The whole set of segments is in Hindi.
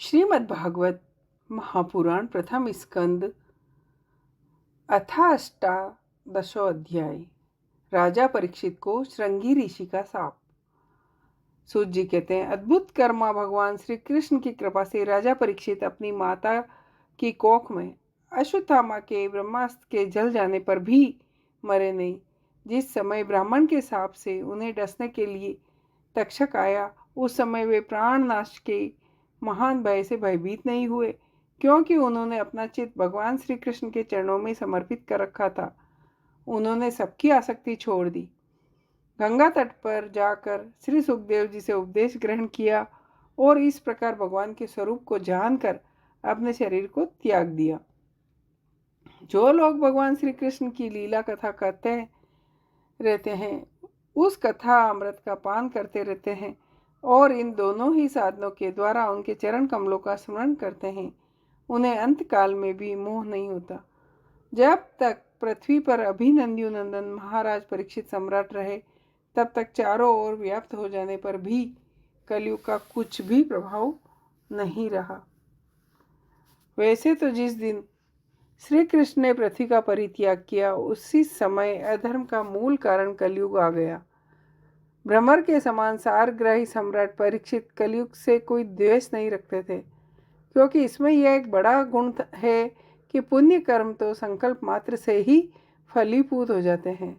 श्रीमद् भागवत महापुराण प्रथम स्कंद अथाष्टादशो अध्याय। राजा परीक्षित को श्रृंगी ऋषि का शाप। सूत जी कहते हैं, अद्भुत कर्मा भगवान श्री कृष्ण की कृपा से राजा परीक्षित अपनी माता की कोख में अश्वत्थामा के ब्रह्मास्त्र के जल जाने पर भी मरे नहीं। जिस समय ब्राह्मण के शाप से उन्हें डसने के लिए तक्षक आया, उस समय वे प्राण नाश के महान भय से भयभीत नहीं हुए, क्योंकि उन्होंने अपना चित्त भगवान श्री कृष्ण के चरणों में समर्पित कर रखा था। उन्होंने सबकी आसक्ति छोड़ दी। गंगा तट पर जाकर श्री सुखदेव जी से उपदेश ग्रहण किया और इस प्रकार भगवान के स्वरूप को जानकर अपने शरीर को त्याग दिया। जो लोग भगवान श्री कृष्ण की लीला कथा करते रहते हैं, उस कथा अमृत का पान करते रहते हैं और इन दोनों ही साधनों के द्वारा उनके चरण कमलों का स्मरण करते हैं, उन्हें अंत काल में भी मोह नहीं होता। जब तक पृथ्वी पर अभिनंदन नंदन महाराज परीक्षित सम्राट रहे, तब तक चारों ओर व्याप्त हो जाने पर भी कलयुग का कुछ भी प्रभाव नहीं रहा। वैसे तो जिस दिन श्री कृष्ण ने पृथ्वी का परित्याग किया, उसी समय अधर्म का मूल कारण कलयुग आ गया। भ्रमर के समान सारग्राही सम्राट परीक्षित कलयुग से कोई द्वेष नहीं रखते थे, क्योंकि इसमें यह एक बड़ा गुण है कि पुण्य कर्म तो संकल्प मात्र से ही फलीभूत हो जाते हैं,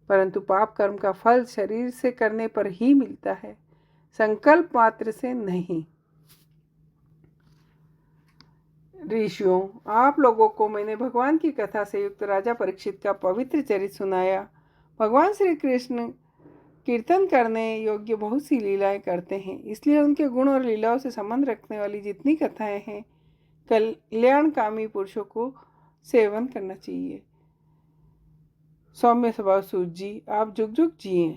परंतु पाप कर्म का फल शरीर से करने पर ही मिलता है, संकल्प मात्र से नहीं। ऋषियों, आप लोगों को मैंने भगवान की कथा से युक्त राजा परीक्षित का पवित्र चरित्र सुनाया। भगवान श्री कृष्ण कीर्तन करने योग्य बहुत सी लीलाएं करते हैं, इसलिए उनके गुण और लीलाओं से संबंध रखने वाली जितनी कथाएं हैं, कल्याणकामी पुरुषों को सेवन करना चाहिए। सौम्य स्वभाव सूत जी, आप जुग जुग जिए,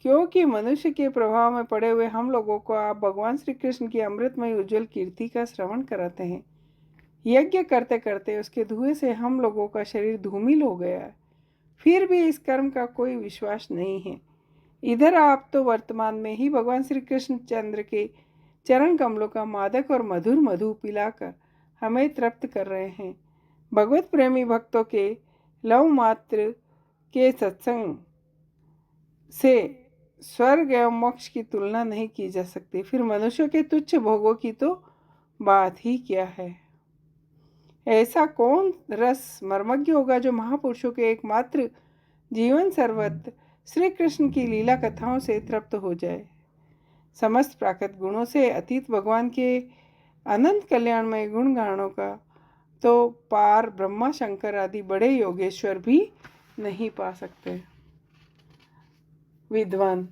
क्योंकि मनुष्य के प्रभाव में पड़े हुए हम लोगों को आप भगवान श्री कृष्ण की अमृतमय उज्ज्वल कीर्ति का श्रवण कराते हैं। यज्ञ करते करते उसके धुएं से हम लोगों का शरीर धूमिल हो गया है, फिर भी इस कर्म का कोई विश्वास नहीं है। इधर आप तो वर्तमान में ही भगवान श्री कृष्ण चंद्र के चरण कमलों का मादक और मधुर मधु पिलाकर हमें तृप्त कर रहे हैं। भगवत प्रेमी भक्तों के लव मात्र के सत्संग से स्वर्ग एवं मोक्ष की तुलना नहीं की जा सकती, फिर मनुष्यों के तुच्छ भोगों की तो बात ही क्या है। ऐसा कौन रस मर्मज्ञ होगा जो महापुरुषों के एकमात्र जीवन सर्वत्र श्री कृष्ण की लीला कथाओं से तृप्त हो जाए। समस्त प्राकृत गुणों से अतीत भगवान के अनंत कल्याणमय गुण गानों का तो पार ब्रह्मा शंकर आदि बड़े योगेश्वर भी नहीं पा सकते। विद्वान,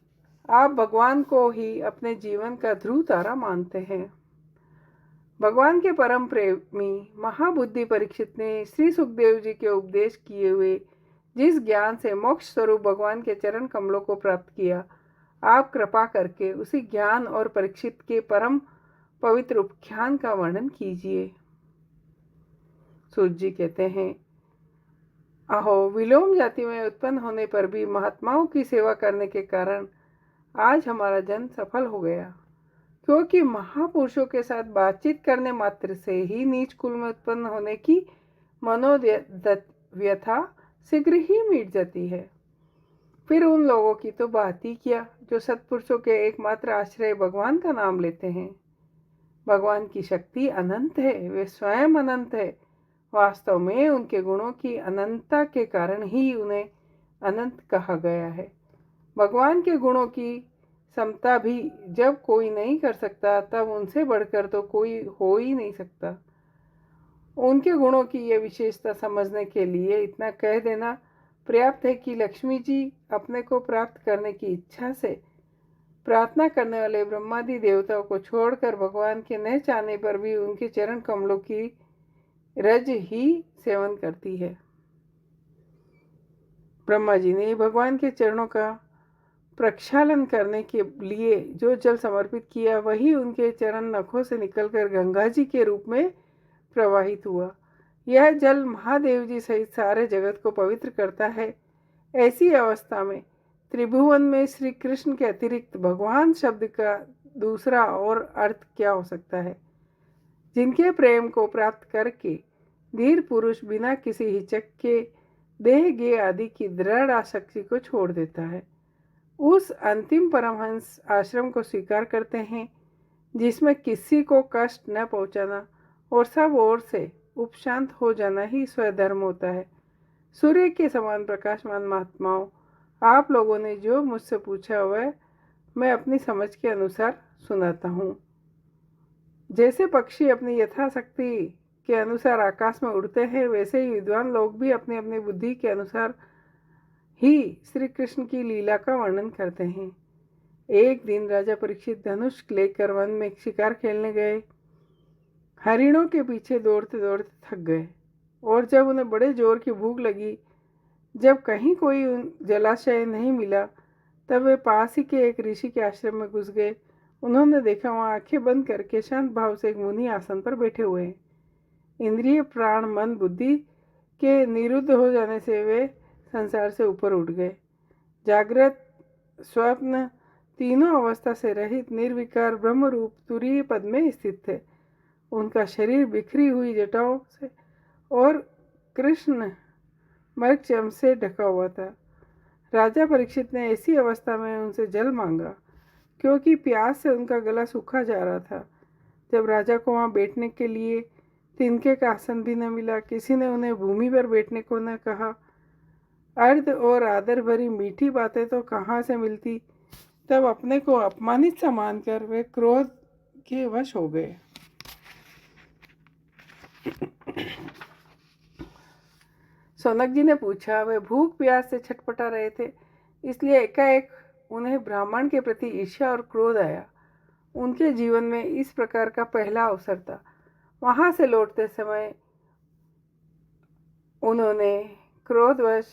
आप भगवान को ही अपने जीवन का ध्रुव तारा मानते हैं। भगवान के परम प्रेमी महाबुद्धि परीक्षित ने श्री सुखदेव जी के उपदेश किए हुए जिस ज्ञान से मोक्ष स्वरूप भगवान के चरण कमलों को प्राप्त किया, आप कृपा करके उसी ज्ञान और परीक्षित के परम पवित्र उपख्यान का वर्णन कीजिए। सूत जी कहते हैं, अहो, विलोम जाति में उत्पन्न होने पर भी महात्माओं की सेवा करने के कारण आज हमारा जन्म सफल हो गया, क्योंकि महापुरुषों के साथ बातचीत करने मात्र से ही नीच कुल में उत्पन्न होने की मनोव्यथा शीघ्र ही मिट जाती है। फिर उन लोगों की तो बात ही क्या जो सत्पुरुषों के एकमात्र आश्रय भगवान का नाम लेते हैं। भगवान की शक्ति अनंत है, वे स्वयं अनंत है। वास्तव में उनके गुणों की अनंतता के कारण ही उन्हें अनंत कहा गया है। भगवान के गुणों की समता भी जब कोई नहीं कर सकता, तब उनसे बढ़कर तो कोई हो ही नहीं सकता। उनके गुणों की यह विशेषता समझने के लिए इतना कह देना पर्याप्त है कि लक्ष्मी जी अपने को प्राप्त करने की इच्छा से प्रार्थना करने वाले ब्रह्मादि देवताओं को छोड़कर भगवान के न चाहने पर भी उनके चरण कमलों की रज ही सेवन करती है। ब्रह्मा जी ने भगवान के चरणों का प्रक्षालन करने के लिए जो जल समर्पित किया, वही उनके चरण नखों से निकलकर गंगा जी के रूप में प्रवाहित हुआ। यह जल महादेव जी सहित सारे जगत को पवित्र करता है। ऐसी अवस्था में त्रिभुवन में श्री कृष्ण के अतिरिक्त भगवान शब्द का दूसरा और अर्थ क्या हो सकता है। जिनके प्रेम को प्राप्त करके धीर पुरुष बिना किसी हिचक के देह गे आदि की दृढ़ आसक्ति को छोड़ देता है, उस अंतिम परमहंस आश्रम को स्वीकार करते हैं जिसमें किसी को कष्ट न पहुंचाना और सब ओर से उपशांत हो जाना ही स्वधर्म होता है। सूर्य के समान प्रकाशमान महात्माओं, आप लोगों ने जो मुझसे पूछा वह मैं अपनी समझ के अनुसार सुनाता हूँ। जैसे पक्षी अपनी यथाशक्ति के अनुसार आकाश में उड़ते हैं, वैसे ही विद्वान लोग भी अपनी अपनी बुद्धि के अनुसार ही श्री कृष्ण की लीला का वर्णन करते हैं। एक दिन राजा परीक्षित धनुष लेकर वन में शिकार खेलने गए। हरिणों के पीछे दौड़ते दौड़ते थक गए और जब उन्हें बड़े जोर की भूख लगी, जब कहीं कोई जलाशय नहीं मिला, तब वे पास ही के एक ऋषि के आश्रम में घुस गए। उन्होंने देखा वहाँ आंखें बंद करके शांत भाव से एक मुनि आसन पर बैठे हुए हैं। इंद्रिय प्राण मन बुद्धि के निरुद्ध हो जाने से वे संसार से ऊपर उठ गए। जागृत स्वप्न तीनों अवस्था से रहित निर्विकार ब्रह्म रूप तुरीय पद में स्थित थे। उनका शरीर बिखरी हुई जटाओं से और कृष्ण मर्गचम से ढका हुआ था। राजा परीक्षित ने ऐसी अवस्था में उनसे जल मांगा, क्योंकि प्यास से उनका गला सूखा जा रहा था। जब राजा को वहाँ बैठने के लिए तिनके का आसन भी न मिला, किसी ने उन्हें भूमि पर बैठने को न कहा, अर्ध और आदर भरी मीठी बातें तो कहाँ से मिलती, तब अपने को अपमानित सा मानकर वे क्रोध के वश हो गए। सोनक जी ने पूछा, वे भूख प्यास से छटपटा रहे थे, इसलिए एकाएक उन्हें ब्राह्मण के प्रति ईर्ष्या और क्रोध आया। उनके जीवन में इस प्रकार का पहला अवसर था। वहां से लौटते समय उन्होंने क्रोधवश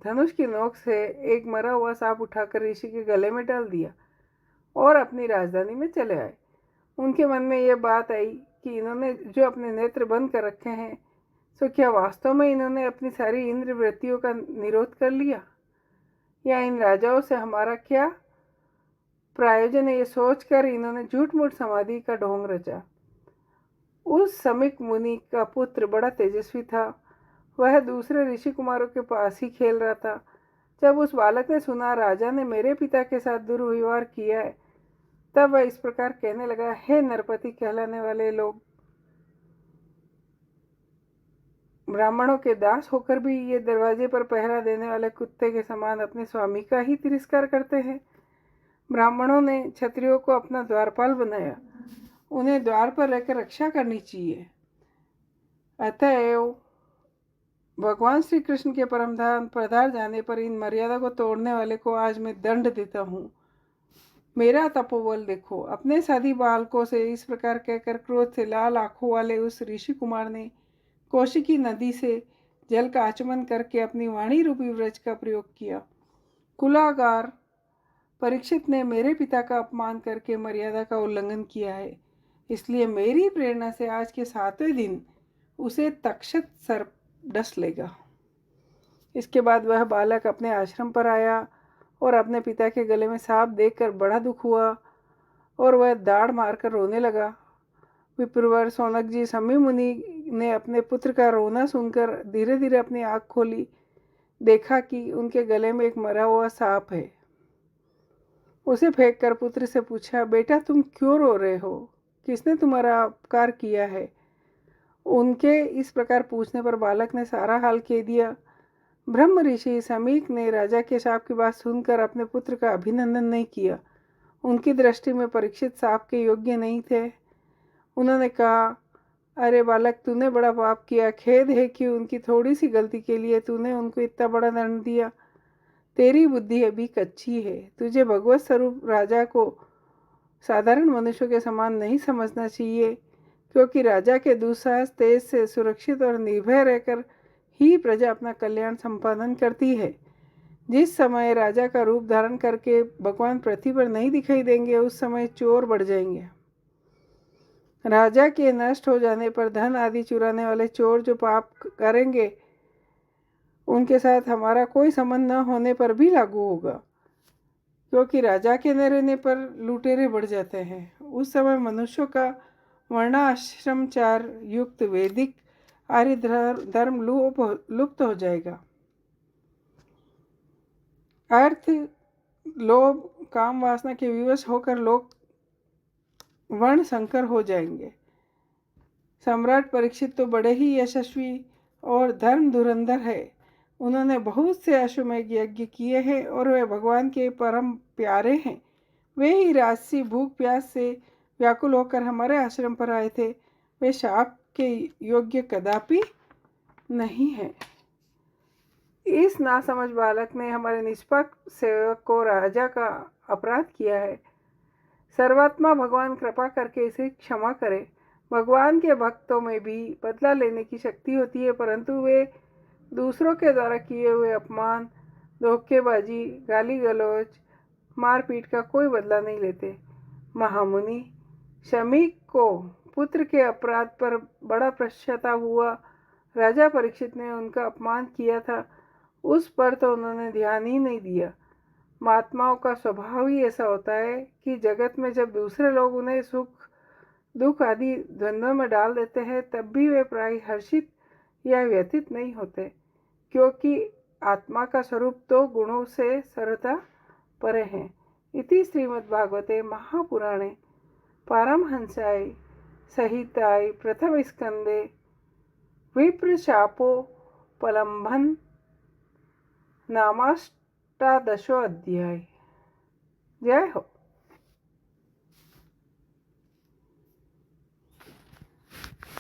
धनुष की नोक से एक मरा हुआ सांप उठाकर ऋषि के गले में डाल दिया और अपनी राजधानी में चले आए। उनके मन में यह बात आई कि इन्होंने जो अपने नेत्र बंद कर रखे हैं, तो क्या वास्तव में इन्होंने अपनी सारी इंद्र वृत्तियों का निरोध कर लिया, या इन राजाओं से हमारा क्या प्रयोजन है, ये सोचकर इन्होंने झूठ मूठ समाधि का ढोंग रचा। उस समीक मुनि का पुत्र बड़ा तेजस्वी था। वह दूसरे ऋषि कुमारों के पास ही खेल रहा था। जब उस बालक ने सुना राजा ने मेरे पिता के साथ दुर्व्यवहार किया है, तब वह इस प्रकार कहने लगा, हे नरपति कहलाने वाले लोग, ब्राह्मणों के दास होकर भी ये दरवाजे पर पहरा देने वाले कुत्ते के समान अपने स्वामी का ही तिरस्कार करते हैं। ब्राह्मणों ने क्षत्रियों को अपना द्वारपाल बनाया, उन्हें द्वार पर रहकर रक्षा करनी चाहिए। अतएव भगवान श्री कृष्ण के परमधाम पधार जाने पर इन मर्यादा को तोड़ने वाले को आज मैं दंड देता हूँ। मेरा तपोबल देखो। अपने साथी बालकों से इस प्रकार कहकर क्रोध से लाल आंखों वाले उस ऋषि कुमार ने कौशिकी नदी से जल का आचमन करके अपनी वाणी रूपी व्रज का प्रयोग किया। कुलागार परीक्षित ने मेरे पिता का अपमान करके मर्यादा का उल्लंघन किया है, इसलिए मेरी प्रेरणा से आज के 7वें दिन उसे तक्षक सर्प डस लेगा। इसके बाद वह बालक अपने आश्रम पर आया और अपने पिता के गले में सांप देखकर बड़ा दुख हुआ और वह दाढ़ मारकर रोने लगा। विप्रवर सोनक जी समी मुनि ने अपने पुत्र का रोना सुनकर धीरे धीरे अपनी आँख खोली। देखा कि उनके गले में एक मरा हुआ सांप है। उसे फेंककर पुत्र से पूछा, बेटा तुम क्यों रो रहे हो, किसने तुम्हारा अपकार किया है। उनके इस प्रकार पूछने पर बालक ने सारा हाल कह दिया। ब्रह्म ऋषि समीक ने राजा के शाप की बात सुनकर अपने पुत्र का अभिनंदन नहीं किया। उनकी दृष्टि में परीक्षित शाप के योग्य नहीं थे। उन्होंने कहा, अरे बालक, तूने बड़ा पाप किया। खेद है कि उनकी थोड़ी सी गलती के लिए तूने उनको इतना बड़ा दंड दिया। तेरी बुद्धि अभी कच्ची है। तुझे भगवत स्वरूप राजा को साधारण मनुष्यों के समान नहीं समझना चाहिए, क्योंकि राजा के दुस्साहस तेज से सुरक्षित और निर्भय रहकर ही प्रजा अपना कल्याण संपादन करती है। जिस समय राजा का रूप धारण करके भगवान पृथ्वी पर नहीं दिखाई देंगे, उस समय चोर बढ़ जाएंगे। राजा के नष्ट हो जाने पर धन आदि चुराने वाले चोर जो पाप करेंगे, उनके साथ हमारा कोई संबंध न होने पर भी लागू होगा, क्योंकि राजा के न रहने पर लुटेरे बढ़ जाते हैं। उस समय मनुष्यों का वर्णाश्रमचार युक्त वैदिक आर्य धर्म लुप्त हो जाएगा। अर्थ लोभ काम वासना के विवश होकर लोग वर्ण संकर हो जाएंगे। सम्राट परीक्षित तो बड़े ही यशस्वी और धर्म धुरंधर है। उन्होंने बहुत से अश्वमेध यज्ञ किए हैं और वे भगवान के परम प्यारे हैं। वे ही राजसी भूख प्यास से व्याकुल होकर हमारे आश्रम पर आए थे। वे शाप के योग्य कदापि नहीं है। इस नासमझ बालक ने हमारे निष्पक्ष सेवक को राजा का अपराध किया है। सर्वात्मा भगवान कृपा करके इसे क्षमा करे। भगवान के भक्तों में भी बदला लेने की शक्ति होती है, परंतु वे दूसरों के द्वारा किए हुए अपमान, धोखेबाजी, गाली गलौज, मारपीट का कोई बदला नहीं लेते। महामुनि शमीक को पुत्र के अपराध पर बड़ा पश्चाताप हुआ। राजा परीक्षित ने उनका अपमान किया था, उस पर तो उन्होंने ध्यान ही नहीं दिया। महात्माओं का स्वभाव ही ऐसा होता है कि जगत में जब दूसरे लोग उन्हें सुख दुख आदि द्वंद्वों में डाल देते हैं, तब भी वे प्राय हर्षित या व्यथित नहीं होते, क्योंकि आत्मा का स्वरूप तो गुणों से सर्वथा परे है। इति श्रीमद्भागवते महापुराणे पारमहंस्यां संहितायां प्रथम स्कंदे विप्रशापोपलम्भन नामाष्टादशोऽध्याय। जय हो।